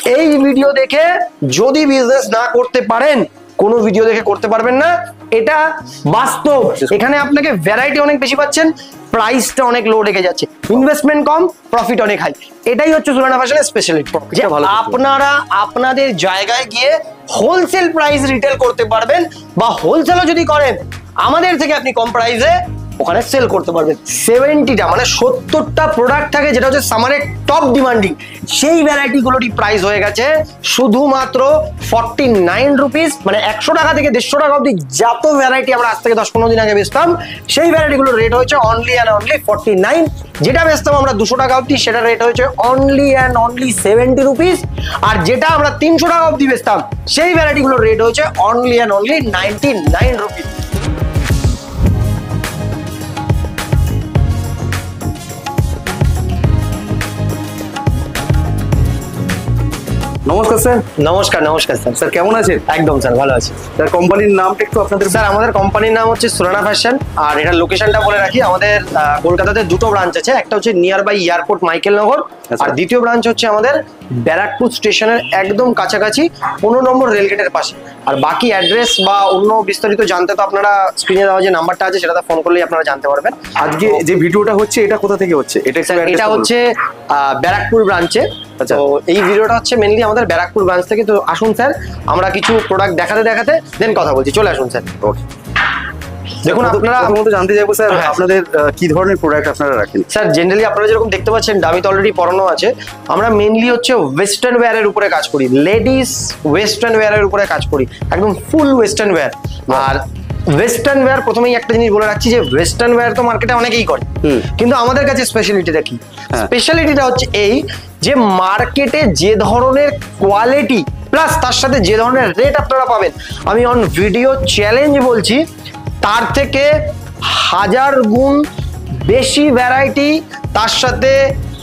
এই ভিডিও দেখে যদি বিজনেস না করতে পারেন, কোনো ভিডিও দেখে করতে পারবেন না, এটা বাস্তব। এখানে আপনাকে ভ্যারাইটি অনেক বেশি পাচ্ছেন, প্রাইসটা অনেক লো রেখে যাচ্ছে, ইনভেস্টমেন্ট কম, প্রফিট অনেক হাই। এটাই হচ্ছে সুরানা ফ্যাশনের স্পেশালিটি, যে আপনারা আপনাদের জায়গায় গিয়ে হোলসেল প্রাইস রিটেল করতে পারবেন, বা হোলসেলও যদি করেন আমাদের থেকে আপনি কম প্রাইসে ওখানে সেল করতে পারবেন। 70টা মানে 70টা প্রোডাক্ট থাকে যেটা হচ্ছে সামারের টপ ডিমান্ডিং, সেই ভ্যারাইটি গুলোরই প্রাইস হয়ে গেছে শুধুমাত্র 49 রুপিস। মানে 100 টাকা থেকে 150 টাকা অব্দি যত ভ্যারাইটি আমরা আজ থেকে 10-15 দিন আগে বেচতাম, সেই ভ্যারাইটি গুলোর রেট হয়েছে অনলি অ্যান্ড অনলি 49। যেটা বেচতাম আমরা 200 টাকা অব্দি, সেটা রেট হয়েছে অনলি অ্যান্ড অনলি 70 রুপিস। আর যেটা আমরা 300 টাকা অব্দি বেচতাম, সেই ভ্যারাইটি গুলোর রেট হয়েছে অনলি অ্যান্ড অনলি 99 রুপিস। নমস্কার স্যার। নমস্কার। নমস্কার স্যার। স্যার কেমন আছেন? একদম স্যার, ভালো আছি স্যার। কোম্পানির নামটা একটু আপনাদের। স্যার আমাদের কোম্পানির নাম হচ্ছে সুরানা ফ্যাশন, আর এটার লোকেশনটা বলে রাখি, আমাদের কলকাতাতে দুটো ব্রাঞ্চ আছে। একটা হচ্ছে নিয়ার বাই এয়ারপোর্ট মাইকেল নগর, আর দ্বিতীয় ব্রাঞ্চ হচ্ছে আমাদের ব্যারাকপুর স্টেশনের একদম কাছাকাছি 15 নম্বর রেলগেটের পাশে। আর বাকি অ্যাড্রেস বা অন্য বিস্তারিত জানতে তো আপনারা স্ক্রিনে দেওয়া যে নাম্বারটা আছে সেটাতে ফোন করলেই আপনারা জানতে পারবেন। আজকে যে ভিডিওটা হচ্ছে এটা কোথা থেকে হচ্ছে? এটা হচ্ছে ব্যারাকপুর ব্রাঞ্চে। তো এই ভিডিওটা হচ্ছে মেনলি আমাদের ব্যারাকপুর ব্রাঞ্চ থেকে। তো আসুন স্যার, আমরা কিছু প্রোডাক্ট দেখাতে দেখাতে দেন কথা বলছি। চলে আসুন স্যার। ওকে। দেখুন, আপনারা জানতে চাইবো স্যার আপনাদের কি ধরনের প্রোডাক্ট আপনারা রাখেন? স্যার জেনারেলি আপনারা যেরকম দেখতে পাচ্ছেন দামি তো অলরেডি পরানো আছে। আমরা মেনলি হচ্ছে ওয়েস্টার্ন ওয়্যারের উপরে কাজ করি, লেডিস ওয়েস্টার্ন ওয়্যারের উপরে কাজ করি, একদম ফুল ওয়েস্টার্ন ওয়্যার। আর ওয়েস্টার্ন ওয়্যার প্রথমেই একটা জিনিস বলে রাখছি যে ওয়েস্টার্ন ওয়্যার তো মার্কেটে অনেকেই করে, কিন্তু আমাদের কাছে স্পেশালিটিটা কি? স্পেশালিটিটা হচ্ছে এই যে মার্কেটে যে ধরনের কোয়ালিটি প্লাস তার সাথে যে ধরনের রেট আপনারা পাবেন, আমি অন ভিডিও চ্যালেঞ্জ বলছি তার থেকে 1000 গুণ বেশি ভ্যারাইটি, তার সাথে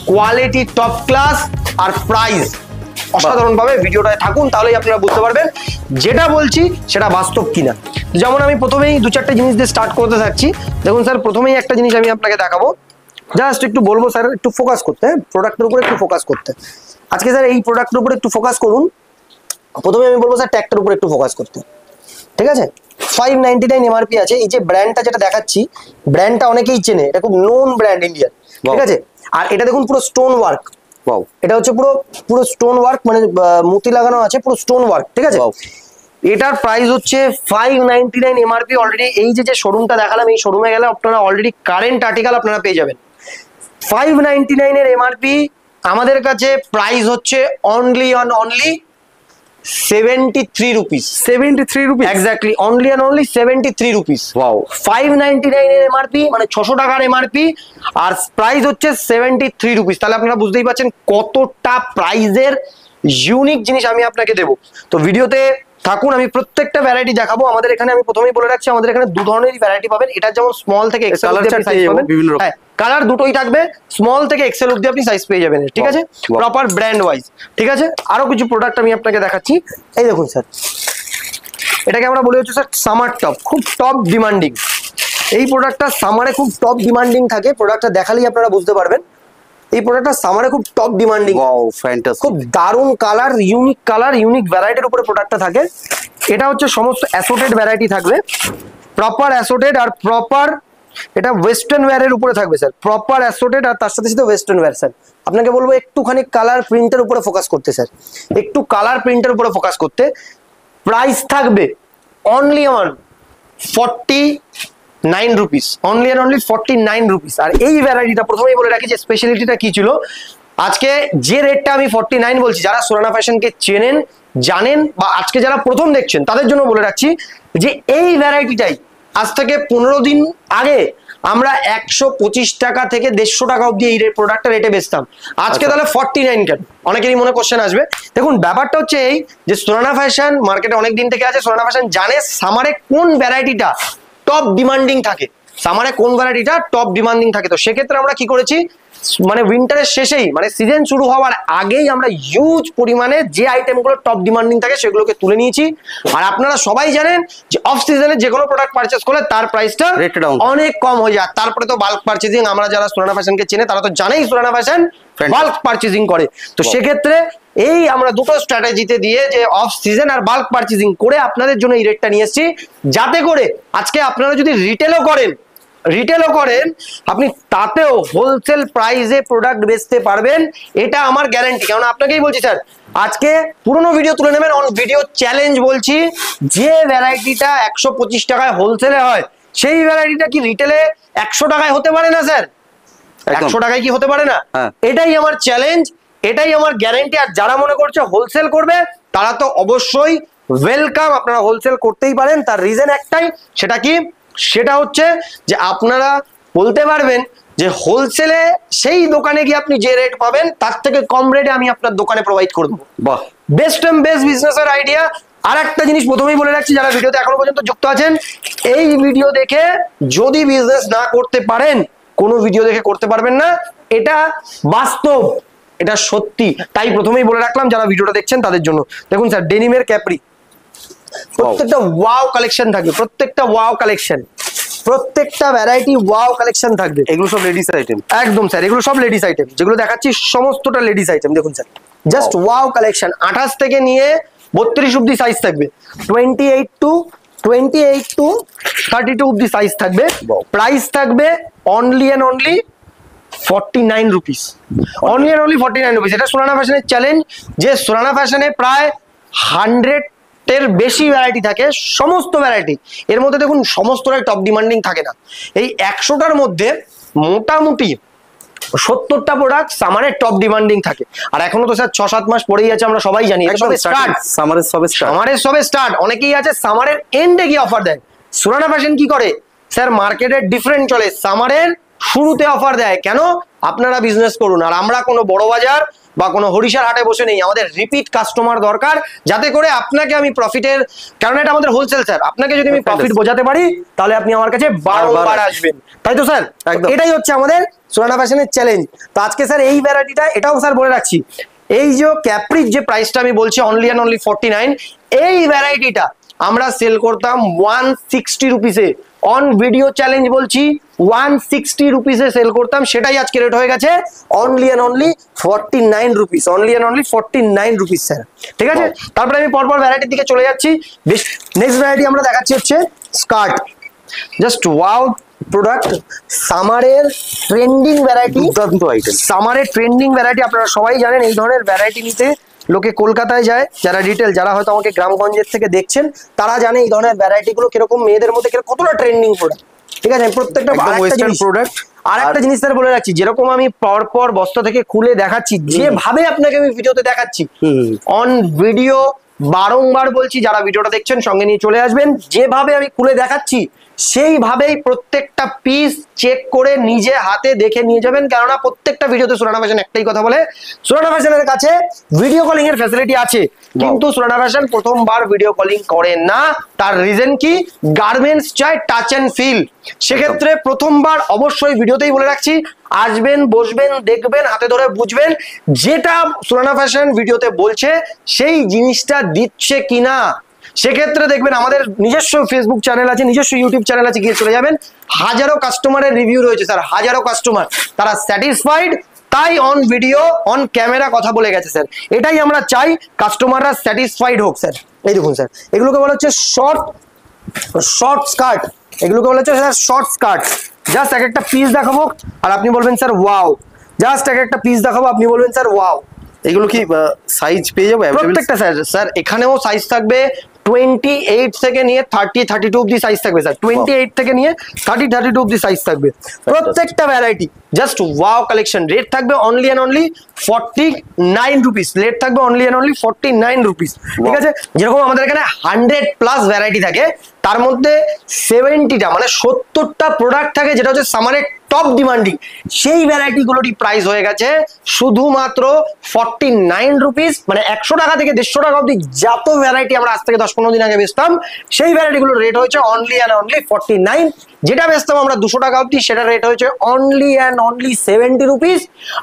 কোয়ালিটি টপ ক্লাস, আর প্রাইস অসাধারণ ভাবে। ভিডিওটায় থাকুন, তাহলেই আপনারা বুঝতে পারবেন যেটা বলছি সেটা বাস্তব কিনা। যেমন আমি প্রথমেই 2-4টে জিনিস দিয়ে স্টার্ট করতে থাকছি। দেখুন স্যার, প্রথমেই একটা জিনিস আমি আপনাকে দেখাবো, জাস্ট একটু বলবো স্যার একটু ফোকাস করতে, প্রোডাক্টের উপরে একটু ফোকাস করতে। আজকে স্যার এই প্রোডাক্টের উপরে একটু ফোকাস করুন। প্রথমে আমি বলবো স্যার ট্যাগটার উপরে একটু ফোকাস করতে, ঠিক আছে? 599 এমআরপি আছে। এই যে ব্র্যান্ডটা যেটা দেখাচ্ছি, ব্র্যান্ডটা অনেকেই চেনে, এটা খুব নোন ব্র্যান্ড ইন্ডিয়ান, ঠিক আছে? আর এটা দেখুন পুরো স্টোন ওয়ার্ক। এটা হচ্ছে পুরো স্টোন ওয়ার্ক, মানে মতি লাগানো আছে, পুরো স্টোন ওয়ার্ক, ঠিক আছে? এটার প্রাইস হচ্ছে 599 এমআরপি অলরেডি। এই যে শোরুমটা দেখালাম, এই শোরুমে গেলে আপনারা অলরেডি কারেন্ট আর্টিকেল আপনারা পেয়ে যাবেন। 599 এর এমআরপি, আমাদের কাছে প্রাইস হচ্ছে only 73 rupees. 73 rupees exactly, only and only 73 rupees. Wow. 599 এর এমআরপি মানে 600 টাকার এমআরপি, আর প্রাইস হচ্ছে 73 রুপিস। তাহলে আপনারা বুঝতেই পারছেন কতটা প্রাইজের ইউনিক জিনিস আমি আপনাকে দেবো। তো ভিডিওতে থাকুন, আমি প্রত্যেকটা ভ্যারাইটি দেখাবো। আমাদের এখানে আমি প্রথমেই বলে রাখছি, আমাদের এখানে দু ধরনেরই ভ্যারাইটি পাবেন। এটা যেমন স্মল থেকে এক্সেল অবধি আপনি সাইজ পাবেন। হ্যাঁ, কালার দুটোই থাকবে, স্মল থেকে এক্সেল অবধি আপনি সাইজ পেয়ে যাবেন, ঠিক আছে? প্রপার ব্র্যান্ড ওয়াইজ, ঠিক আছে? আরো কিছু প্রোডাক্ট আমি আপনাকে দেখাচ্ছি। এই দেখুন স্যার, এটাকে আমরা বলি হচ্ছে স্যার সামার টপ, খুব টপ ডিমান্ডিং। এই প্রোডাক্টটা সামারে খুব টপ ডিমান্ডিং থাকে। প্রোডাক্টটা দেখালেই আপনারা বুঝতে পারবেন এই প্রোডাক্টটা সামারে খুব টপ ডিমান্ডিং। ওয়াও, ফ্যান্টাস্টিক, খুব দারুণ কালার, ইউনিক ভ্যারাইটির উপরে প্রোডাক্টটা থাকে। এটা হচ্ছে সমস্ত অ্যাসোর্টেড ভ্যারাইটি থাকবে, প্রপার অ্যাসোর্টেড, আর প্রপার এটা ওয়েস্টার্ন ওয়্যারের উপরে থাকবে স্যার, প্রপার অ্যাসোর্টেড, আর তার সাথে সাথে ওয়েস্টার্ন ওয়্যার। স্যার আপনাকে বলবো একটুখানি কালার প্রিন্টের উপরে ফোকাস করতে, স্যার একটু কালার প্রিন্টের উপরে ফোকাস করতে। প্রাইস থাকবে only 49 rupees, only and only 49 rupees. আর এই ভ্যারাইটিটা প্রথমেই বলে রাখি যে স্পেশালিটিটা কি ছিল। আজকে যে রেটটা আমি 49 বলছি, যারা সুরানা ফ্যাশনকে চেনেন জানেন, বা আজকে যারা প্রথম দেখছেন তাদের জন্য বলে রাখছি যে এই ভ্যারাইটিটাই আজ থেকে 15 দিন আগে আমরা 125 টাকা থেকে 150 টাকা অব্দি এই প্রোডাক্টটা রেটে বেচতাম। আজকে তাহলে 49 কেন? অনেকেরই মনে কোশ্চেন আসবে। দেখুন ব্যাপারটা হচ্ছে এই যে সুরানা ফ্যাশন মার্কেটে অনেক দিন থেকে আছে। সুরানা ফ্যাশন জানে সামারে কোন ভ্যারাইটিটা টপ ডিমান্ডিং থাকে, সামারে কোন ভ্যারাইটিটা টপ ডিমান্ডিং থাকে। তো সেক্ষেত্রে আমরা কি করেছি, মানে উইন্টারের শেষেই, মানে সিজন শুরু হওয়ার আগেই আমরা হিউজ পরিমাণে যে আইটেমগুলো টপ ডিমান্ডিং থাকে সেগুলোকে তুলে নিয়েছি। আর আপনারা সবাই জানেন যে অফ সিজনে যে কোনো প্রোডাক্ট পারচেজ করলে তার প্রাইসটা অনেক কম হয়ে যায়। তারপরে তো বাল্ক পারচেজিং, আমরা যারা সুরানা ফ্যাশনকে চেনে তারা তো জানেই সুরানা ফ্যাশন বাল্ক পারচেজিং করে। তো সেক্ষেত্রে এই আমরা দুটো স্ট্র্যাটেজিতে দিয়ে যে অফ সিজন আর বাল্ক পারচেজিং করে আপনাদের জন্য এই রেটটা নিয়ে এসেছি, যাতে করে আজকে আপনারা যদি রিটেলও করেন আপনি তাতেও হোলসেল প্রাইসে প্রোডাক্ট বেচতে পারবেন, এটা আমার গ্যারান্টি। কারণ আপনাকেই বলছি স্যার, আজকে পুরোনো ভিডিও তুলে নেবেন, অন ভিডিও চ্যালেঞ্জ বলছি, যে ভ্যারাইটিটা 125 টাকায় হোলসেলে হয় সেই ভ্যারাইটিটা কি রিটেলে 100 টাকায় হতে পারে না স্যার? 100 টাকায় কি হতে পারে না? এটাই আমার চ্যালেঞ্জ, এটাই আমার গ্যারান্টি। আর যারা মনে করছে হোলসেল করবে তারা তো অবশ্যই ওয়েলকাম, আপনারা হোলসেল করতেই পারেন। তার রিজন একটাই, সেটা কি? সেটা হচ্ছে যে আপনারা বলতে পারবেন যে হোলসেলে সেই দোকানে গিয়ে আপনি যে রেট পাবেন তার থেকে কম রেটে আমি আপনার দোকানে প্রোভাইড করব। বাহ, বেস্ট বিজনেসের আইডিয়া। আর একটা জিনিস প্রথমেই বলে রাখছি, যারা ভিডিওতে এখনো পর্যন্ত যুক্ত আছেন, এই ভিডিও দেখে যদি বিজনেস না করতে পারেন, কোনো ভিডিও দেখে করতে পারবেন না, এটা বাস্তব, এটা সত্যি। তাই প্রথমেই বলে রাখলাম যারা ভিডিওটা দেখছেন তাদের জন্য। দেখুন স্যার, ডেনিমের ক্যাপ্রি, প্রত্যেকটা ওয়াও কালেকশন থাকবে, প্রত্যেকটা ওয়াও কালেকশন, প্রত্যেকটা ভ্যারাইটি ওয়াও কালেকশন থাকবে। এগুলো সব লেডিস আইটেম? একদম স্যার, এগুলো সব লেডিস আইটেম, যেগুলো দেখাচ্ছি সমস্তটা লেডিস আইটেম। দেখুন স্যার, জাস্ট ওয়াও কালেকশন। 28 থেকে নিয়ে 32 অব্দি সাইজ থাকবে, 28 টু 32 অব্দি সাইজ থাকবে। প্রাইস থাকবে only and only 49 rupees, only and only 49 rupees. এটা সোনানা ফ্যাশনের চ্যালেঞ্জ, যে সোনানা ফ্যাশনে প্রায় 100 এর বেশি ভ্যারাইটি থাকে, সমস্ত ভ্যারাইটি। এর মধ্যে দেখুন সমস্তটাই টপ ডিমান্ডিং থাকে না। এই 100টার মধ্যে মোটামুটি 70টা প্রোডাক্ট সামারের টপ ডিমান্ডিং থাকে। আর এখনো তো স্যার 6-7 মাস পরেই আছে, আমরা সবাই জানি। সামারের সবে স্টার্ট। অনেকেই আছে সামারের এন্ডে গিয়ে অফার দেয়। সোনানা ফ্যাশন কি করে স্যার, মার্কেটের ডিফারেন্ট চলে, সামারের শুরুতে অফার দেয়। কেন? আপনারা বিজনেস করুন, আর আমরা কোনো বড় বাজার বা কোনো হরিশার হাটে বসে নেই। আমাদের রিপিট কাস্টমার দরকার, যাতে করে আপনাকে আমি প্রফিটের, কারণ এটা আমাদের হোলসেল স্যার, আপনাকে যদি আমি প্রফিট বোঝাতে পারি তাহলে আপনি আমার কাছে বারবার আসবেন, তাই তো স্যার? এটাই হচ্ছে আমাদের সোনানা ফ্যাশনের চ্যালেঞ্জ। তো আজকে স্যার এই ভ্যারাইটিটা, এটাও স্যার বলে রাখছি, এই যে ক্যাপ্রির যে প্রাইসটা আমি বলছি অনলি এন্ড অনলি 49, এই ভ্যারাইটিটা আমরা সেল করতাম 160 রুপিসে। অন ভিডিও চ্যালেঞ্জ বলছি, 160 রুপিসে সেল করতাম, সেটাই আজকে রেট হয়ে গেছে only and only 49 rupees, only and only 49 rupees sir. ঠিক আছে, তারপরে আমি পরপর ভ্যারাইটির দিকে চলে যাচ্ছি। নেক্সট ভ্যারাইটি আমরা দেখাচ্ছি হচ্ছে স্কার্ট। জাস্ট ওয়াও প্রোডাক্ট, সামারের ট্রেন্ডিং ভ্যারাইটি, দুর্দান্ত আইটেম, সামারের ট্রেন্ডিং ভ্যারাইটি। আপনারা সবাই জানেন এই ধরনের ভ্যারাইটি নিতে লোকে কলকাতায় যায়, যারা রিটেল, যারা হয়তো আমাকে গ্রামগঞ্জের থেকে দেখছেন তারা জানে এই ধরনের ভ্যারাইটি গুলো কিরকম মেয়েদের মধ্যে কতটা ট্রেন্ডিং প্রোডাক্ট। ঠিক আছে, প্রত্যেকটা প্রোডাক্ট। আর একটা জিনিস স্যার বলে রাখছি, যেরকম আমি পরপর বস্তা থেকে খুলে দেখাচ্ছি, যেভাবে আপনাকে আমি ভিডিওতে দেখাচ্ছি, অন ভিডিও বারংবার বলছি, যারা ভিডিওটা দেখছেন সঙ্গে নিয়ে চলে আসবেন, যেভাবে আমি খুলে দেখাচ্ছি সেইভাবেই প্রত্যেকটা পিস চেক করে নিজে হাতে দেখে নিয়ে যাবেন। কেননা প্রত্যেকটা ভিডিওতে সোনানা ফ্যাশন একটাই কথা বলে, সোনানা ফ্যাশনের কাছে ভিডিও কলিং এর ফ্যাসিলিটি আছে, কিন্তু সোনানা ফ্যাশন প্রথমবার ভিডিও কলিং করে না। তার রিজন কি? গার্মেন্টস চাই টাচ এন্ড ফিল। সেক্ষেত্রে প্রথমবার অবশ্যই ভিডিওতেই বলে রাখছি, আসবেন, বসবেন, দেখবেন, হাতে ধরে বুঝবেন যেটা সোনানা ফ্যাশন ভিডিওতে বলছে সেই জিনিসটা দিচ্ছে কিনা। সেক্ষেত্রে দেখবেন আমাদের নিজস্ব ফেসবুক চ্যানেল আছে, নিজস্ব ইউটিউব চ্যানেল আছে, গিয়ে চলে যাবেন, হাজারো কাস্টমারের রিভিউ রয়েছে স্যার, হাজারো কাস্টমার, তারা স্যাটিসফাইড, তাই অন ভিডিও অন ক্যামেরা কথা বলে গেছে স্যার। এটাই আমরা চাই, কাস্টমাররা স্যাটিসফাইড হোক স্যার। এই দেখুন স্যার, এগুলোকে বলা হচ্ছে শর্ট স্কার্ট, এগুলোকে বলা হচ্ছে স্যার শর্ট স্কার্ট। জাস্ট এক একটা পিস দেখাবো আর আপনি বলবেন স্যার ওয়াও, জাস্ট এক একটা পিস দেখাবো আপনি বলবেন স্যার ওয়াও। এগুলো কি সাইজ পেয়ে যাবে? প্রত্যেকটা স্যার এখানেও সাইজ থাকবে 28 থেকে নিয়ে 32 অব্দি সাইজ থাকবে স্যার, 28 থেকে নিয়ে 32 অব্দি সাইজ থাকবে প্রত্যেকটা variety. Just wow collection. Rate থাকবে only and only 49 rupees, rate থাকবে অনলি এন্ড অনলি 49 রুপিস। ঠিক আছে, যেরকম আমাদের এখানে 100+ ভ্যারাইটি থাকে, তার মধ্যে 70টা মানে 70টা প্রোডাক্ট থাকে যেটা হচ্ছে সামারের টপ ডিমান্ডিং, সেই ভ্যারাইটি গুলোরই প্রাইস হয়ে গেছে শুধুমাত্র 49 রুপিস। মানে 100 টাকা থেকে 150 টাকা অব্দি যত ভ্যারাইটি আমরা আজ থেকে 10-15 দিন আগে বেচতাম, সেই ভ্যারাইটি গুলোর রেট হয়েছে অনলি অ্যান্ড অনলি 49। যেটা বেচতাম আমরা 200 টাকা অব্দি, সেটা রেট হয়েছে অনলি অ্যান্ড অনলি 70 রুপিস।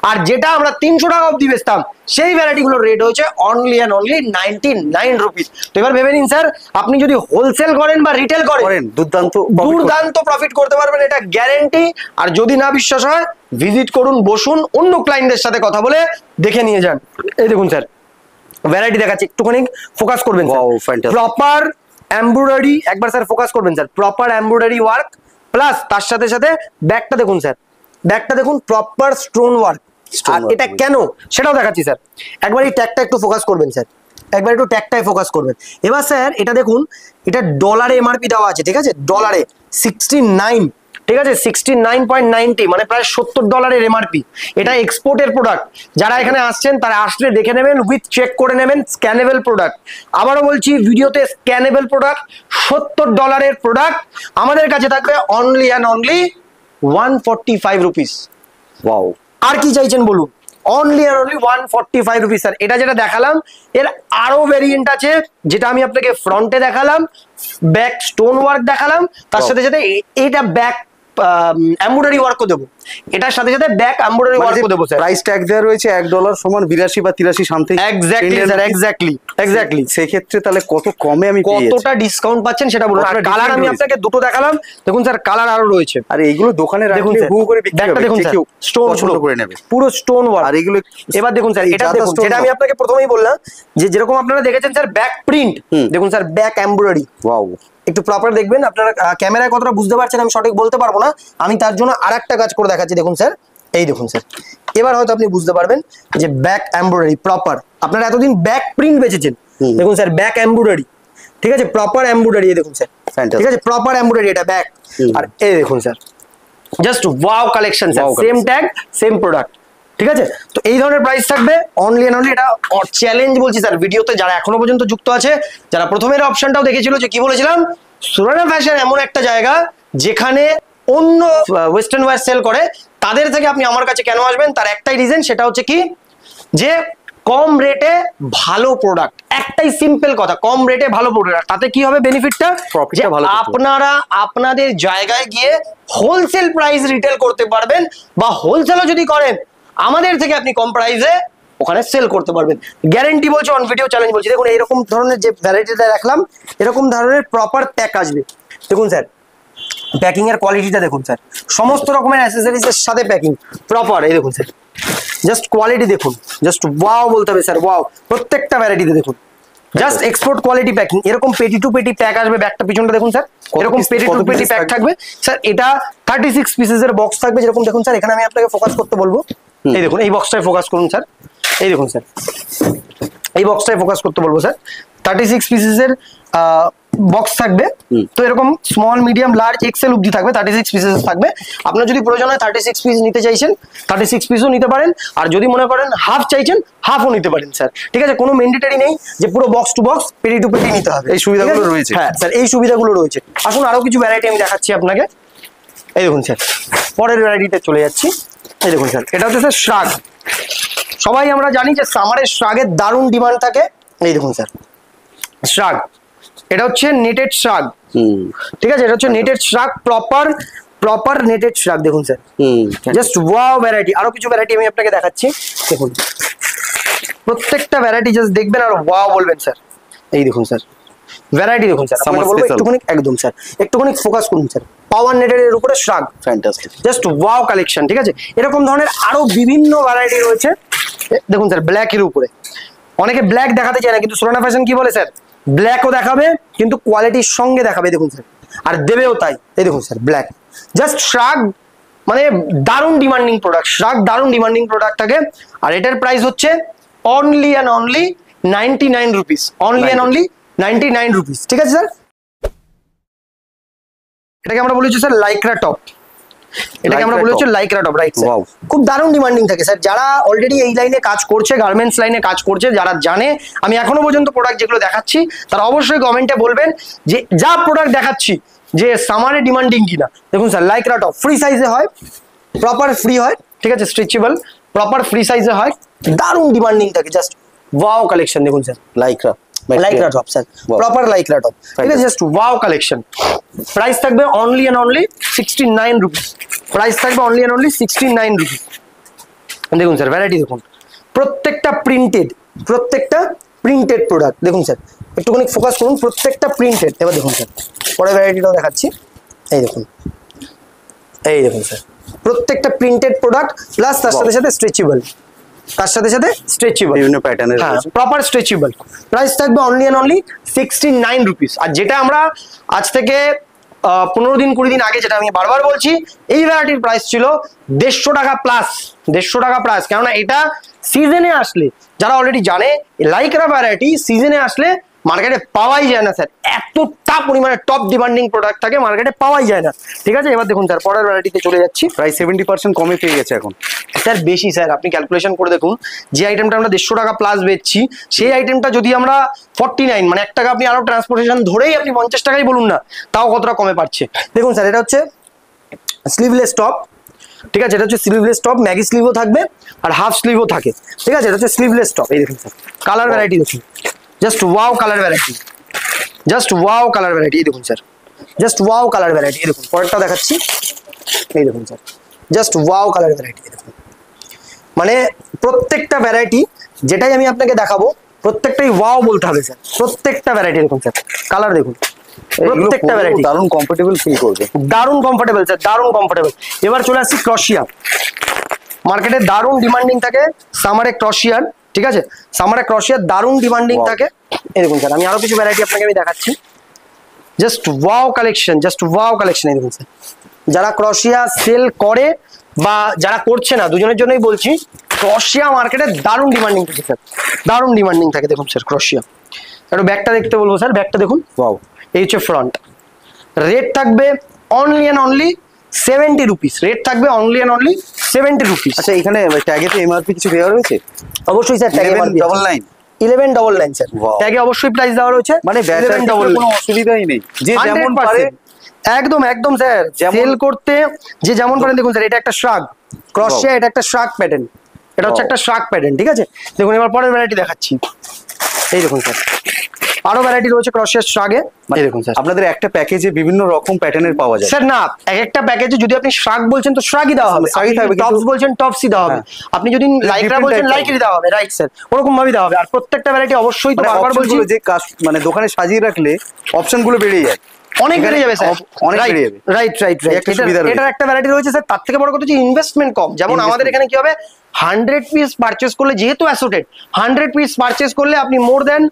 আর যেটা আমরা 300 টাকা অব্দি বেচতাম, সেই ভ্যারাইটি গুলোর রেট হয়েছে অনলি অ্যান্ড অনলি 99 রুপিস। তো এবার ভেবে নিন স্যার, আপনি যদি হোলসেল করেন বা রিটেল করেন, দুর্দান্ত প্রফিট করতে পারবেন, এটা গ্যারেন্টি। আর যদি না বিশ্বাস হয়, ভিজিট করুন, বসুন, অন্য ক্লায়েন্টদের সাথে কথা বলে দেখে নিয়ে যান। এই দেখুন স্যার, ভ্যারাইটি দেখাচ্ছি, একটুখানি ফোকাস করবেন Wow, fantastic. প্রপার এমব্রয়ডারি, একবার স্যার ফোকাস করবেন sir, proper embroidery work plus তার সাথে সাথে ব্যাকটা দেখুন স্যার, ব্যাকটা দেখুন প্রপার স্টোন ওয়ার্ক। আর work এটা রয়েছে। কেন সেটাও দেখাচ্ছি স্যার, একবার এই ট্যাগটা একটু ফোকাস করবেন স্যার, একবার একটু ট্যাগটায় ফোকাস করবেন। এবার স্যার এটা দেখুন, এটা ডলারে এমআরপি দেওয়া আছে, ঠিক আছে, ডলারে 69, ঠিক আছে, 69.90, মানে প্রায় $70 এমআরপি। এটা এক্সপোর্টের প্রোডাক্ট, যারা এখানে আসছেন তারা আসলে দেখে নেবেন, উইথ চেক করে নেবেন, স্ক্যানেবল প্রোডাক্ট। আবারও বলছি ভিডিওতে, স্ক্যানেবল প্রোডাক্ট, $70 প্রোডাক্ট আমাদের কাছে থাকবে only and only 145 rupees. Wow, আর কি চাইছেন বলুন, অনলি আর অনলি 145 রুপিস স্যার। এটা যেটা দেখালাম এর আরো ভেরিয়েন্ট আছে, যেটা আমি আপনাকে ফ্রন্টে দেখালাম, ব্যাক স্টোন ওয়ার্ক দেখালাম, তার সাথে সাথে এইটা ব্যাক এমব্রয়ডারি ওয়ার্কও দেবো, এটার সাথে সাথে ব্যাক এমব্রয়ডারি ওয়ার্কও দেবো স্যার। প্রাইস ট্যাগ দেওয়া রয়েছে $1 সমান 82 বা 83 সামথিং। Exactly sir, exactly. সেই ক্ষেত্রে তাহলে কত কমে আমি পেয়ে যাচ্ছি। কতটা ডিসকাউন্ট পাচ্ছেন সেটা বলুন। আর কতটা কালার আমি different আপনাকে দুটো দেখালাম, দেখুন স্যার কালার আরো রয়েছে। আর এইগুলো দোকানে দেখুন রাখলে স্যার, হু করে বিক্রি ব্যাগটা হবে, দেখুন যে স্যার, কেউ স্টোন পছন্দ করে নেবে। পুরো স্টোন ওয়ার্ক। আর এগুলো এবার দেখুন স্যার, এটা জাদা দেখুন, stone যেটা আমি work। আপনাকে প্রথমেই বললাম যে যেরকম আপনারা দেখেছেন স্যার ব্যাক প্রিন্ট, দেখুন স্যার ব্যাক এমব্রয়ডারি। ওয়াও, একটু প্রপার দেখবেন, আপনারা ক্যামেরায় কতটা বুঝতে পারছেন আমি সঠিক বলতে পারবো না, আমি তার জন্য আরেকটা কাজ করে দেখাচ্ছি। দেখুন স্যার, এই দেখুন স্যার, এবার হয়তো আপনি বুঝতে পারবেন যে ব্যাক এমব্রয়ডারি প্রপার। আপনারা এতদিন ব্যাক প্রিন্ট বেচেছেন, দেখুন স্যার ব্যাক এমব্রয়ডারি, ঠিক আছে, প্রপার এমব্রয়ডারি, দেখুন স্যার, Fantastic. ঠিক আছে, প্রপার এমব্রয়ডারি, এটা ব্যাক। আর এই দেখুন sir, just wow collection sir, Wow same tag same product, ঠিক আছে। তো এই ধরনের প্রাইস থাকবে অনলি এন্ড অনলি। এটা চ্যালেঞ্জ বলছি স্যার, ভিডিওতে যারা এখনো পর্যন্ত যুক্ত আছে, যারা প্রথমের অপশনটাও দেখেছিল, যে কি বলেছিলাম, সুরানা ফ্যাশন এমন একটা জায়গা যেখানে অন্য ওয়েস্টার্ন ওয়্যার সেল করে, তাদের থেকে আপনি আমার কাছে কেন আসবেন, তার একটাই রিজন, সেটা হচ্ছে কি, যে কম রেটে ভালো প্রোডাক্ট। একটাই সিম্পল কথা, কম রেটে ভালো প্রোডাক্ট, তাতে কি হবে বেনিফিটটা, Profit যে টা ভালো করতে হবে। আপনারা আপনাদের জায়গায় গিয়ে হোলসেল প্রাইস রিটেল করতে পারবেন, বা হোলসেলও যদি করেন আমাদের থেকে আপনি কম প্রাইসে ওখানে সেল করতে পারবেন। গ্যারেন্টি বলছি, অন ভিডিও চ্যালেঞ্জ বলছি। দেখুন এইরকম ধরনের যে ভ্যারাইটিটা রাখলাম, এরকম ধরনের প্রপার প্যাক আসবে। দেখুন স্যার প্যাকিং এর কোয়ালিটিটা দেখুন স্যার, সমস্ত রকমের অ্যাক্সেসরিজ এর সাথে প্যাকিং প্রপার। এই দেখুন স্যার, জাস্ট কোয়ালিটি দেখুন, জাস্ট ওয়াও বলতে হবে স্যার, ওয়াও। প্রত্যেকটা ভ্যারাইটিতে দেখুন জাস্ট এক্সপোর্ট কোয়ালিটি প্যাকিং। এরকম পেটি টু পেটি প্যাক আসবে, ব্যাগটা পিছনটা দেখুন স্যার, এরকম পেটি টু পেটি প্যাক থাকবে স্যার। এটা 36 পিসেস এর বক্স থাকবে, যেরকম দেখুন স্যার, এখানে আমি আপনাকে ফোকাস করতে বলবো। এই দেখুন এই বক্সটায় ফোকাস করুন স্যার, এই দেখুন স্যার, এই বক্সটায় ফোকাস করতে বলবো স্যার। 36 পিসেস এর বক্স থাকবে। তো এরকম স্মল মিডিয়াম লার্জ এক্সেল অবধি থাকবে, 36 পিসেস থাকবে। আপনার যদি প্রয়োজন হয় 36 পিস নিতে চাইছেন 36 পিসও নিতে পারেন, আর যদি মনে করেন হাফ চাইছেন হাফও নিতে পারেন স্যার, ঠিক আছে। কোনো ম্যান্ডেটরি নেই যে পুরো বক্স টু বক্স পেটি টু পেটি নিতে হবে, এই সুবিধাগুলো ঠিক আছে? রয়েছে। হ্যাঁ স্যার, এই সুবিধাগুলো রয়েছে। আসুন আরো কিছু ভ্যারাইটি আমি দেখাচ্ছি আপনাকে। এই দেখুন স্যার, পরের ভ্যারাইটিতে চলে যাচ্ছি। এই দেখুন স্যার, এটা হচ্ছে স্যার শ্রাগ। সবাই আমরা জানি যে সামারের শ্রাগের দারুণ ডিমান্ড থাকে। এই দেখুন স্যার শ্রাগ, এটা হচ্ছে নেটেড শ্রাগ, ঠিক আছে, এটা হচ্ছে নেটেড শ্রাগ, প্রপার নেটেড শ্রাগ। দেখুন স্যার, জাস্ট ওয়াও ভ্যারাইটি। আরো কিছু ভ্যারাইটি আমি আপনাকে দেখাচ্ছি। দেখুন প্রত্যেকটা ভ্যারাইটি জাস্ট দেখবেন আর ওয়াও বলবেন স্যার। এই দেখুন স্যার ভ্যারাইটি দেখুন স্যার, Summer আপনাকে বলবো special। একটুখানি, একদম স্যার একটুখানি ফোকাস করুন স্যার। পাওয়ার নেটেড এর উপরে শ্রাগ, ফ্যান্টাস্টিক। জাস্ট ওয়াও কালেকশন, ঠিক আছে। এরকম ধরনের আরো বিভিন্ন ভ্যারাইটি রয়েছে। দেখুন স্যার ব্ল্যাক এর উপরে, অনেকে ব্ল্যাক দেখাতে চায় না, কিন্তু সুরানা ফ্যাশন কি বলে স্যার, ব্ল্যাকও দেখাবে কিন্তু কোয়ালিটির সঙ্গে দেখাবে। দেখুন স্যার, আর দেবেও তাই। এই দেখুন স্যার ব্ল্যাক, জাস্ট শ্রাগ, মানে দারুণ ডিমান্ডিং প্রোডাক্ট, শ্রাগ দারুণ ডিমান্ডিং প্রোডাক্ট থাকে। আর এটার প্রাইস হচ্ছে only and only 99 rupees, only and only 99 rupees, ঠিক আছে স্যার। এটাকে আমরা বলেছি স্যার লাইক্রা টপ, এটাকে আমরা বলেছি Lycra top, right sir. Wow. খুব দারুণ ডিমান্ডিং থাকে স্যার। যারা অলরেডি এই লাইনে কাজ করছে, গার্মেন্টস লাইনে কাজ করছে, যারা জানে আমি এখনো পর্যন্ত প্রোডাক্ট যেগুলো দেখাচ্ছি, তারা অবশ্যই কমেন্টে বলবেন যে যা প্রোডাক্ট দেখাচ্ছি যে সামারে ডিমান্ডিং কিনা। দেখুন স্যার লাইক্রা টপ ফ্রি সাইজে হয়, প্রপার ফ্রি হয়, ঠিক আছে, স্ট্রেচেবল, প্রপার ফ্রি সাইজে হয়, দারুণ ডিমান্ডিং থাকে, জাস্ট ওয়াও কালেকশন। দেখুন sir lycra lycra top sir, proper lycra top, ঠিক আছে, জাস্ট ওয়াও কালেকশন। প্রাইস থাকবে only and only 69 rupees, price থাকবে অনলি এন্ড অনলি 69 রুপিস। দেখুন স্যার ভ্যারাইটি দেখুন, প্রত্যেকটা প্রিন্টেড প্রোডাক্ট। দেখুন স্যার একটুখানি ফোকাস করুন, প্রত্যেকটা প্রিন্টেড। এবার দেখুন স্যার পরে ভ্যারাইটিটাও দেখাচ্ছি। এই দেখুন, এই দেখুন স্যার প্রত্যেকটা প্রিন্টেড প্রোডাক্ট প্লাস তার সাথে সাথে স্ট্রেচেবল, তার সাথে সাথে স্ট্রেচেবল, বিভিন্ন প্যাটার্নের হ্যাঁ প্রপার স্ট্রেচেবল। প্রাইস থাকবে অনলি অ্যান্ড অনলি 69 রুপিস। আর যেটা আমরা আজ থেকে 15-20 দিন আগে যেটা আমি বারবার বলছি, এই ভ্যারাইটির প্রাইস ছিল 150 টাকা প্লাস, 150 টাকা প্লাস। কেননা এটা সিজনে আসলে, যারা অলরেডি জানে লাইকরা ভ্যারাইটি সিজনে আসলে মার্কেটে পাওয়াই যায় না স্যার, এতটা পরিমাণে টপ ডিমান্ডিং প্রোডাক্ট থাকে, মার্কেটে পাওয়াই যায় না। ঠিক আছে, এবার দেখুন স্যার পরের ভ্যারাইটিতে চলে যাচ্ছি। প্রায় 70% কমে পেয়ে গেছে এখন স্যার বেশি স্যার, আপনি ক্যালকুলেশন করে দেখুন, যে আইটেমটা আমরা 150 টাকা প্লাস বেচছি, সেই আইটেমটা যদি আমরা 49 মানে 1 টাকা আপনি আরো ট্রান্সপোর্টেশন ধরেই আপনি 50 টাকাই বলুন না, তাও কতটা কমে পাচ্ছে। দেখুন স্যার এটা হচ্ছে স্লিভলেস টপ, ঠিক আছে, এটা হচ্ছে স্লিভলেস টপ, ম্যাগি স্লিভও থাকবে আর হাফ স্লিভও থাকে। ঠিক আছে, এটা হচ্ছে স্লিভলেস টপ। এই দেখুন স্যার কালার ভ্যারাইটি দেখুন, just wow colour variety, just wow colour variety. এই দেখুন sir just wow colour variety. এই দেখুন পরেরটা দেখাচ্ছি, এই দেখুন sir just wow colour variety. দেখুন মানে প্রত্যেকটা ভ্যারাইটি যেটাই আমি আপনাকে দেখাবো প্রত্যেকটাই ওয়াও বলতে হবে স্যার, প্রত্যেকটা ভ্যারাইটি। দেখুন স্যার কালার দেখুন, প্রত্যেকটা ভ্যারাইটি দারুণ কমফোর্টেবল ফিল করবে, দারুণ কমফোর্টেবল স্যার, দারুণ কমফোর্টেবল। এবার চলে আসছি ক্রশিয়া, মার্কেটে দারুণ ডিমান্ডিং থাকে সামারে ক্রশিয়ার। ঠিক আছে, সামারে ক্রশিয়ার দারুণ ডিমান্ডিং থাকে। এই দেখুন স্যার আমি আরো কিছু ভ্যারাইটি আপনাকে আমি দেখাচ্ছি, just wow collection, just wow collection. এই দেখুন স্যার যারা ক্রশিয়া সেল করে বা যারা করছে না, দুজনের জন্যই বলছি, ক্রশিয়া মার্কেটে দারুণ ডিমান্ডিং থাকে স্যার, দারুণ ডিমান্ডিং থাকে। দেখুন স্যার ক্রশিয়া, একটু ব্যাগটা দেখতে বলবো স্যার, ব্যাগটা দেখুন, ওয়াও। এই হচ্ছে ফ্রন্ট, রেট থাকবে only and only 70 rupees, rate থাকবে অনলি অ্যান্ড অনলি 70 রুপিস। আচ্ছা এখানে ট্যাগে তো এমআরপি কিছু দেওয়া রয়েছে? অবশ্যই স্যার ট্যাগে 1199 1199 স্যার, Wow. ট্যাগে অবশ্যই প্রাইস দেওয়া রয়েছে মানে ব্যাটার কোনো অসুবিধাই নেই, যে যেমন পারে। একদম একদম স্যার, সেল করতে যে যেমন পারেন। দেখুন স্যার এটা একটা শ্রাগ ক্রশিয়া, এটা একটা শ্রাগ প্যাটার্ন, এটা হচ্ছে একটা শ্রাগ প্যাটার্ন। ঠিক আছে, দেখুন এবার পরের ভ্যারাইটি দেখাচ্ছি। এই দেখুন স্যার আরো ভ্যারাইটি রয়েছে ক্রশিয়ার শ্রাগে। এই দেখুন স্যার আপনাদের একটা প্যাকেজে বিভিন্ন রকম প্যাটার্নের পাওয়া যায় স্যার। না, এক একটা প্যাকেজে যদি আপনি শ্রাগ বলছেন তো শ্রাগই দেওয়া হবে, শ্রাগই থাকবে, টপস বলছেন টপসই দেওয়া হবে, আপনি যদি লাইকরা বলছেন লাইকই দেওয়া হবে, রাইট স্যার, ওরকম ভাবেই দেওয়া হবে। আর প্রত্যেকটা ভ্যারাইটি অবশ্যই তো বারবার বলছি যে মানে দোকানে সাজিয়ে রাখলে অপশন গুলো বেড়ে যায়, অনেক বেড়ে যাবে স্যার, অনেক বেড়ে যাবে। Right right right. এটার একটা ভ্যারাইটি রয়েছে স্যার, তার থেকে বড় কথা হচ্ছে ইনভেস্টমেন্ট কম। যেমন আমাদের এখানে কি হবে, 100 পিস পারচেস করলে, যেহেতু অ্যাসোটেড 100 পিস পারচেস করলে আপনি মোর দেন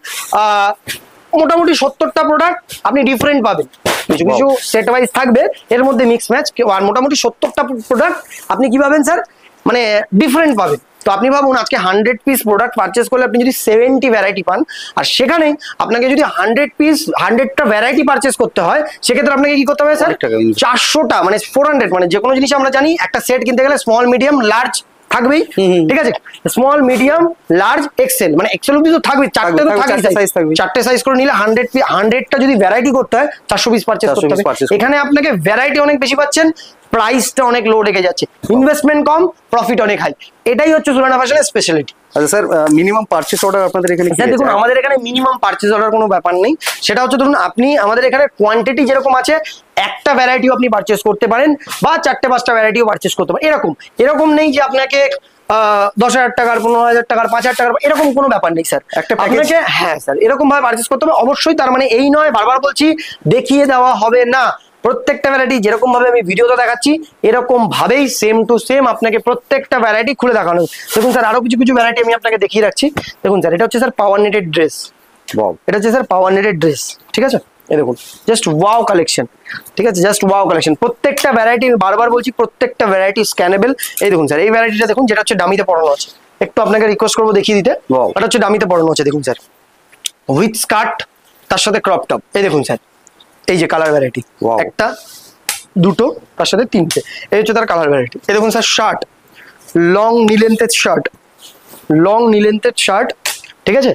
মোটামুটি 70টা প্রোডাক্ট আপনি ডিফারেন্ট পাবেন। কিছু কিছু সেট ওয়াইজ থাকবে এর মধ্যে মিক্স ম্যাচ, আর মোটামুটি 70টা প্রোডাক্ট আপনি কি পাবেন স্যার, মানে ডিফারেন্ট পাবেন। তো আপনি ভাবুন আজকে 100 পিস প্রোডাক্ট পারচেস করলে আপনি যদি 70 ভ্যারাইটি পান, আর সেখানে আপনাকে যদি 100 পিস 100টা ভ্যারাইটি পারচেস করতে হয়, সেক্ষেত্রে আপনাকে কি করতে হবে স্যার, 400টা মানে 400, মানে যে কোনো জিনিস আমরা জানি একটা সেট কিনতে গেলে স্মল মিডিয়াম লার্জ থাকবেই। ঠিক আছে, স্মল মিডিয়াম লার্জ এক্সেল, মানে এক্সেল অবধি তো থাকবে, চারটে তো থাকবে, চারটে সাইজ করে নিলে 100টা যদি ভ্যারাইটি করতে হয় 400 পিস পারচেস করতে হবে। এখানে আপনাকে ভ্যারাইটি অনেক বেশি পাচ্ছেন, প্রাইসটা অনেক লো রেখে যাচ্ছে, ইনভেস্টমেন্ট কম, প্রফিট অনেক হাই। এটাই হচ্ছে সুলানা ফ্যাশনের স্পেশালিটি। আচ্ছা স্যার, মিনিমাম পারচেজ অর্ডার আপনাদের এখানে কি? স্যার দেখুন আমাদের এখানে মিনিমাম পারচেজ অর্ডার কোনো ব্যাপার নেই, সেটা হচ্ছে ধরুন আপনি আমাদের এখানে কোয়ান্টিটি যেরকম আছে, একটা ভ্যারাইটিও আপনি পারচেজ করতে পারেন বা 4টে-5টা ভ্যারাইটিও পারচেজ করতে পারেন, এরকম এরকম নেই যে আপনাকে 10,000 টাকার 15,000 টাকার 5,000 টাকার এরকম কোনো ব্যাপার নেই স্যার। একটা আপনাকে হ্যাঁ স্যার এরকম ভাবে পারচেজ করতে হবে অবশ্যই। তার মানে এই নয়, বারবার বলছি, দেখিয়ে দেওয়া হবে না, প্রত্যেকটা ভ্যারাইটি যেরকম ভাবে আমি ভিডিওতে দেখাচ্ছি এরকম ভাবেই সেম টু সেম আপনাকে প্রত্যেকটা ভ্যারাইটি খুলে দেখানো। দেখুন স্যার আরো কিছু কিছু ভ্যারাইটি আমি আপনাকে দেখিয়ে রাখছি। দেখুন স্যার এটা হচ্ছে স্যার পাওয়ার নেটেড ড্রেস, এটা হচ্ছে স্যার পাওয়ার নেটেড ড্রেস। ঠিক আছে, এই দেখুন জাস্ট ওয়াও কালেকশন। ঠিক আছে, জাস্ট ওয়াও কালেকশন, প্রত্যেকটা ভ্যারাইটি বারবার বলছি প্রত্যেকটা ভ্যারাইটি স্ক্যানেবল। এই দেখুন স্যার এই ভ্যারাইটিটা দেখুন, যেটা হচ্ছে ডামিতে পড়ানো আছে, একটু আপনাকে রিকোয়েস্ট করবো দেখিয়ে দিতে। এটা হচ্ছে ডামিতে পড়ানো আছে, দেখুন স্যার উইথ স্কার্ট তার সাথে ক্রপ টপ। এই দেখুন স্যার এই যে কালার ভ্যারাইটি, একটা দুটো তার সাথে 3টে, এই হচ্ছে তার কালার ভ্যারাইটি। এই দেখুন স্যার শার্ট, লং নি লেন্থের শার্ট, লং নি লেন্থের শার্ট। ঠিক আছে,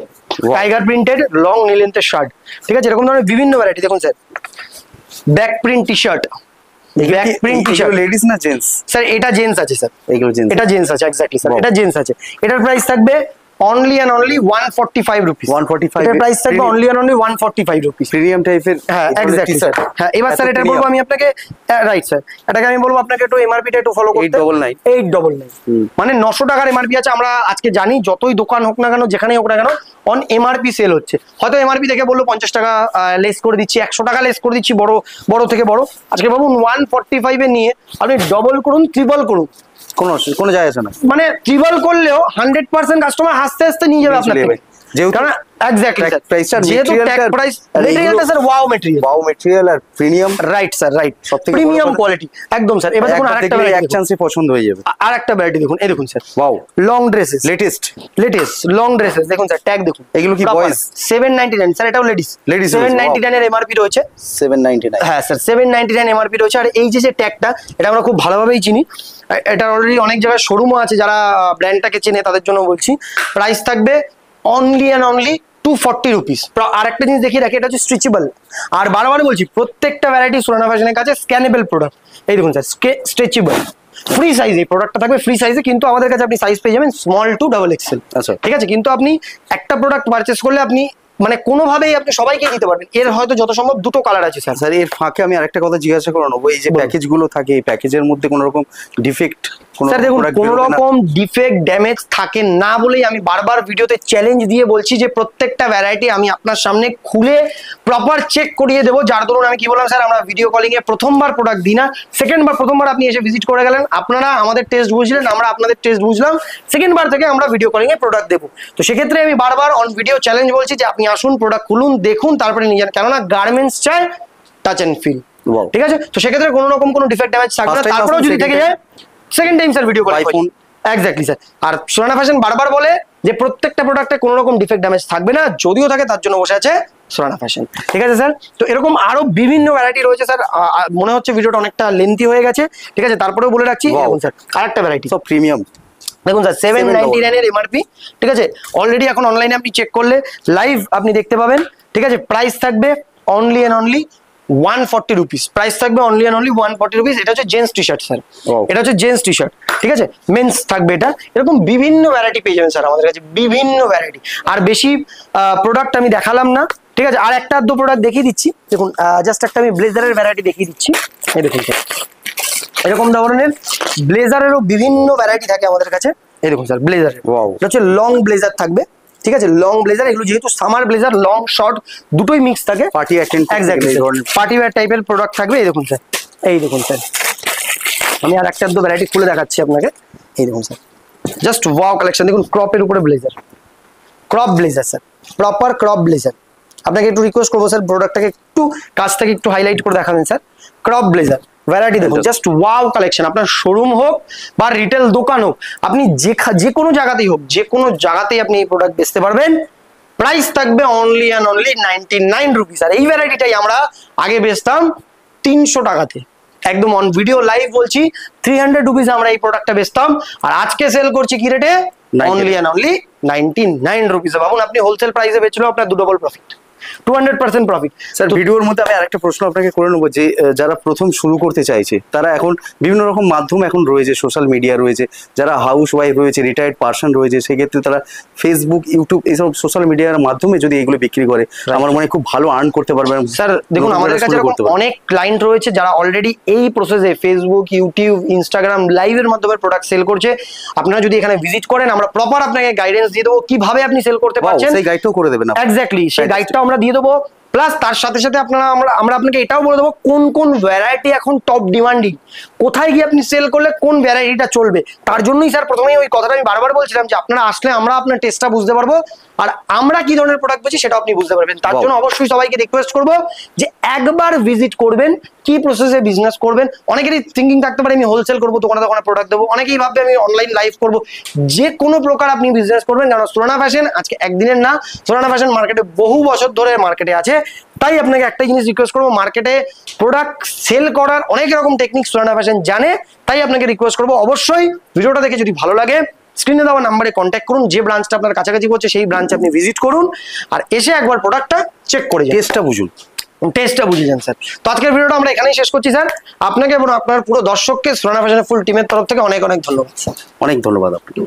টাইগার প্রিন্টেড লং নি লেন্থের শার্ট। ঠিক আছে, এরকম ধরনের বিভিন্ন ভ্যারাইটি। দেখুন sir back print T shirt, back print T shirt. Ladies না জেন্টস? স্যার এটা জেন্টস আছে স্যার, এইগুলো জেন্টস, এটা জেন্টস আছে, এক্স্যাক্টলি স্যার এটা জেন্টস আছে। এটার প্রাইস থাকবে অনলি অ্যান্ড অনলি 145 রুপিস। 145 এটার প্রাইস থাকবে only and only 145 rupees. Premium টাইপের, হ্যাঁ এক্স্যাক্টলি স্যার। হ্যাঁ এবার স্যার এটা বলবো আমি আপনাকে, রাইট স্যার, এটাকে আমি বলবো আপনাকে একটু এমআরপি টা একটু ফলো করতে। 899 মানে 900 টাকার এমআরপি আছে। আমরা আজকে জানি যতই দোকান হোক না কেন, যেখানেই হোক না কেন, অন এমআরপি সেল হচ্ছে। হয়তো এমআরপি থেকে বললো 50 টাকা লেস করে দিচ্ছি, 100 টাকা লেস করে দিচ্ছি, বড় বড় থেকে বড়। আজকে ভাবুন 145 এ নিয়ে আপনি ডবল করুন, ট্রিপল করুন, কোনো যায় আসে না। মানে ট্রিবল করলেও 100% কাস্টমার হাসতে হাসতে নিয়ে যাবে আপনার থেকে। যেহেতু কারণ এক্স্যাক্টলি স্যার, যেহেতু ট্যাগ প্রাইস, মেটেরিয়ালটা sir wow material, wow material আর প্রিমিয়াম। রাইট স্যার, রাইট, সবথেকে প্রিমিয়াম কোয়ালিটি একদম স্যার। এবার দেখুন আরেকটা এক ভ্যারাইটি, চান্সে পছন্দ হয়ে যাবে। আরেকটা ভ্যারাইটি দেখুন, এই দেখুন sir, wow long dresses, latest long dresses দেখুন স্যার, ট্যাগ দেখুন। এগুলো কি বয়েজ? 799 স্যার, এটাও লেডিস। 799 এর এমআরপি রয়েছে। 799 হ্যাঁ স্যার, 799 এমআরপি রয়েছে। আর এই যে ট্যাগটা, এটা আমরা খুব ভালোভাবেই চিনি, এটা অলরেডি অনেক জায়গায় শোরুমও আছে, যারা ব্র্যান্ডটাকে চেনে তাদের জন্য বলছি। প্রাইস থাকবে অনলি অ্যান্ড অনলি 240 রুপিস। আর একটা জিনিস দেখিয়ে রাখি, এটা হচ্ছে স্ট্রেচেবল। আর বারবার বলছি, প্রত্যেকটা ভ্যারাইটি সুরানা ফ্যাশনের কাছে স্ক্যানেবল প্রোডাক্ট। এই দেখুন স্যার, স্ট্রেচেবল, ফ্রি সাইজ। এই প্রোডাক্টটা থাকবে ফ্রি সাইজে, কিন্তু আমাদের কাছে আপনি সাইজ পেয়ে যাবেন স্মল টু ডাবল এক্সেল। আচ্ছা, ঠিক আছে। কিন্তু আপনি একটা প্রোডাক্ট পারচেস করলে আপনি মানে কোনোভাবেই আপনি সবাইকে দিতে পারবেন। এর হয়তো যত সম্ভব দুটো কালার আছে স্যার। স্যার এর ফাঁকে আমি আরেকটা কথা জিজ্ঞাসা করে নেবো, এই যে প্যাকেজ গুলো থাকে, এই প্যাকেজের মধ্যে কোনো রকম ডিফেক্ট? স্যার দেখুন, কোনো রকম ডিফেক্ট ড্যামেজ থাকে না বলেই আমি বারবার ভিডিওতে চ্যালেঞ্জ দিয়ে বলছি যে প্রত্যেকটা ভ্যারাইটি আমি আপনার সামনে খুলে প্রপার চেক করিয়ে দেবো। যার দরুন আমি কি বললাম স্যার, আমরা ভিডিও কলিং এ প্রথমবার প্রোডাক্ট দিই না, প্রথমবার আপনি এসে ভিজিট করে গেলেন, আপনারা আমাদের টেস্ট বুঝলেন, আমরা আপনাদের টেস্ট বুঝলাম, সেকেন্ডবার থেকে আমরা ভিডিও কলিং এ প্রোডাক্ট দেবো। তো সেক্ষেত্রে আমি বারবার অন ভিডিও চ্যালেঞ্জ বলছি যে আপনি আসুন, প্রোডাক্ট খুলুন, দেখুন, তারপরে নিয়ে যান। কেননা গার্মেন্টস চায় টাচ এন্ড ফিল। ঠিক আছে। তো সেক্ষেত্রে কোনো রকম কোনো ডিফেক্ট ড্যামেজ থাকবে না। তারপরেও যদি থেকে যায়, second time sir video call করুন। Exactly sir. আর সুরানা ফ্যাশন বারবার বলে যে প্রত্যেকটা প্রোডাক্টে কোনো রকম ডিফেক্ট ড্যামেজ থাকবে না, যদিও থাকে তার জন্য বসে আছে সুরানা ফ্যাশন। ঠিক আছে স্যার। তো এরকম আরো বিভিন্ন ভ্যারাইটি রয়েছে স্যার। মনে হচ্ছে ভিডিওটা অনেকটা লেন্থি হয়ে গেছে, ঠিক আছে, তারপরেও বলে রাখছি স্যার আরেকটা ভ্যারাইটি সব প্রিমিয়াম। দেখুন স্যার, 799 এর এমআরপি। ঠিক আছে। অলরেডি এখন অনলাইনে আপনি চেক করলে লাইভ আপনি দেখতে পাবেন। ঠিক আছে। প্রাইস থাকবে only and only 140 rupees. Price থাকবে অনলি এন্ড অনলি 140 রুপিস। এটা হচ্ছে জেন্টস টি শার্ট স্যার, এটা হচ্ছে জেন্টস টি শার্ট। ঠিক আছে। মেন্স থাকবে এটা। এরকম বিভিন্ন ভ্যারাইটি পেয়ে যাবেন স্যার আমাদের কাছে, বিভিন্ন ভ্যারাইটি। আর বেশি প্রোডাক্ট আমি দেখালাম না। ঠিক আছে। আর একটা আধ প্রোডাক্ট দেখিয়ে দিচ্ছি। দেখুন জাস্ট একটা আমি ব্লেজারের ভ্যারাইটি দেখিয়ে দিচ্ছি। এই দেখুন স্যার, এরকম ধরনের ব্লেজারেরও বিভিন্ন ভ্যারাইটি থাকে আমাদের কাছে। এই দেখুন স্যার, ব্লেজার, এটা হচ্ছে লং ব্লেজার থাকবে। ঠিক আছে। লং ব্লেজার, এগুলো যেহেতু সামার ব্লেজার, লং শর্ট দুটোই মিক্স থাকে। Party attend, exactly party wear টাইপের প্রোডাক্ট থাকবে। এই দেখুন স্যার, এই দেখুন স্যার, আমি আর একটা দু ভ্যারাইটি খুলে দেখাচ্ছি আপনাকে। এই দেখুন স্যার, জাস্ট ওয়াও কালেকশন। দেখুন ক্রপের উপরে blazer, crop blazer sir, proper crop blazer. আপনাকে একটু রিকোয়েস্ট করবো স্যার, প্রোডাক্টটাকে একটু কাছ থেকে একটু হাইলাইট করে দেখাবেন স্যার। ক্রপ ব্লেজার ভ্যারাইটি দেখুন, জাস্ট ওয়াও কালেকশন। আপনার শোরুম হোক বা রিটেল দোকান হোক, আপনি যে কোনো জায়গাতেই হোক, যে কোনো জায়গাতেই আপনি এই প্রোডাক্ট বেচতে পারবেন। প্রাইস থাকবে অনলি অ্যান্ড অনলি 99 রুপিস। আর এই ভ্যারাইটিটাই আমরা আগে বেচতাম 300 টাকাতে। একদম অন ভিডিও লাইভ বলছি, 300 রুপিস আমরা এই প্রোডাক্টটা বেচতাম, আর আজকে সেল করছি কি রেটে? Only and only 99 rupees. ভাবুন, আপনি হোলসেল প্রাইসে বেচলেও আপনার 2 ডবল প্রফিট, 200% প্রফিট। স্যার ভিডিওর মধ্যে আমি আরেকটা প্রশ্ন আপনাকে করে নেবো, যে যারা প্রথম শুরু করতে চাইছে, তারা এখন বিভিন্ন রকম মাধ্যম এখন রয়েছে, সোশ্যাল মিডিয়া রয়েছে, যারা হাউস ওয়াইফ রয়েছে, রিটায়ার্ড পার্সন রয়েছে, সেক্ষেত্রে তারা ফেসবুক, ইউটিউব এইসব সোশ্যাল মিডিয়ার মাধ্যমে যদি এগুলো বিক্রি করে, আমার মনে হয় খুব ভালো আর্ন করতে পারবে। স্যার দেখুন, আমাদের কাছে অনেক ক্লায়েন্ট রয়েছে যারা অলরেডি এই প্রসেসে ফেসবুক, ইউটিউব, ইনস্টাগ্রাম লাইভের মাধ্যমে প্রোডাক্ট সেল করছে। আপনারা যদি এখানে ভিজিট করেন, আমরা প্রপার আপনাকে গাইডেন্স দিয়ে দেবো কিভাবে আপনি সেল করতে পারছেন। সেই গাইডটাও করে দেবেন। এক্স্যাক্টলি, সেই গাইডটাও আমরা দিয়ে দেবো। প্লাস তার সাথে সাথে আমরা আপনাকে এটাও বলে দেবো কোন কোন ভ্যারাইটি এখন টপ ডিমান্ডিং, কোথায় গিয়ে আপনি সেল করলে কোন ভ্যারাইটিটা চলবে। তার জন্যই স্যার প্রথমেই ওই কথাটা আমি বারবার বলছিলাম যে আপনারা আসলে আমরা আপনার টেস্টটা বুঝতে পারবো, আর আমরা কি ধরনের প্রোডাক্ট বেচি সেটা আপনি বুঝতে পারবেন। তার জন্য অবশ্যই সবাইকে রিকোয়েস্ট করবো যে একবার ভিজিট করবেন, কি প্রসেসে বিজনেস করবেন। অনেকেরই থিঙ্কিং থাকতে পারে আমি হোলসেল করবো, দোকানে দোকানে প্রোডাক্ট দেবো। অনেকেই ভাববে আমি অনলাইন লাইভ করবো। যে কোনো প্রকার আপনি বিজনেস করবেন, কারণ সুরানা ফ্যাশন আজকে একদিনের না, সুরানা ফ্যাশন মার্কেটে বহু বছর ধরে মার্কেটে আছে। তাই আপনাকে একটাই জিনিস রিকোয়েস্ট করবো, মার্কেটে প্রোডাক্ট সেল করার অনেক রকম টেকনিক সুরানা ফ্যাশন জানে। তাই আপনাকে রিকোয়েস্ট করবো, অবশ্যই ভিডিওটা দেখে যদি ভালো লাগে স্ক্রিনে দেওয়া নাম্বারে কন্ট্যাক্ট করুন। যে ব্রাঞ্চটা আপনার কাছাকাছি পড়ছে সেই ব্রাঞ্চে আপনি ভিজিট করুন, আর এসে একবার প্রোডাক্টটা চেক করে যান, টেস্টটা বুঝুন, টেস্টটা বুঝে যান স্যার। তো আজকের ভিডিওটা আমরা এখানেই শেষ করছি স্যার। আপনাকে এবং আপনার পুরো দর্শককে সুরানা ফ্যাশনের ফুল টিমের তরফ থেকে অনেক অনেক ধন্যবাদ স্যার। অনেক ধন্যবাদ আপনাকে।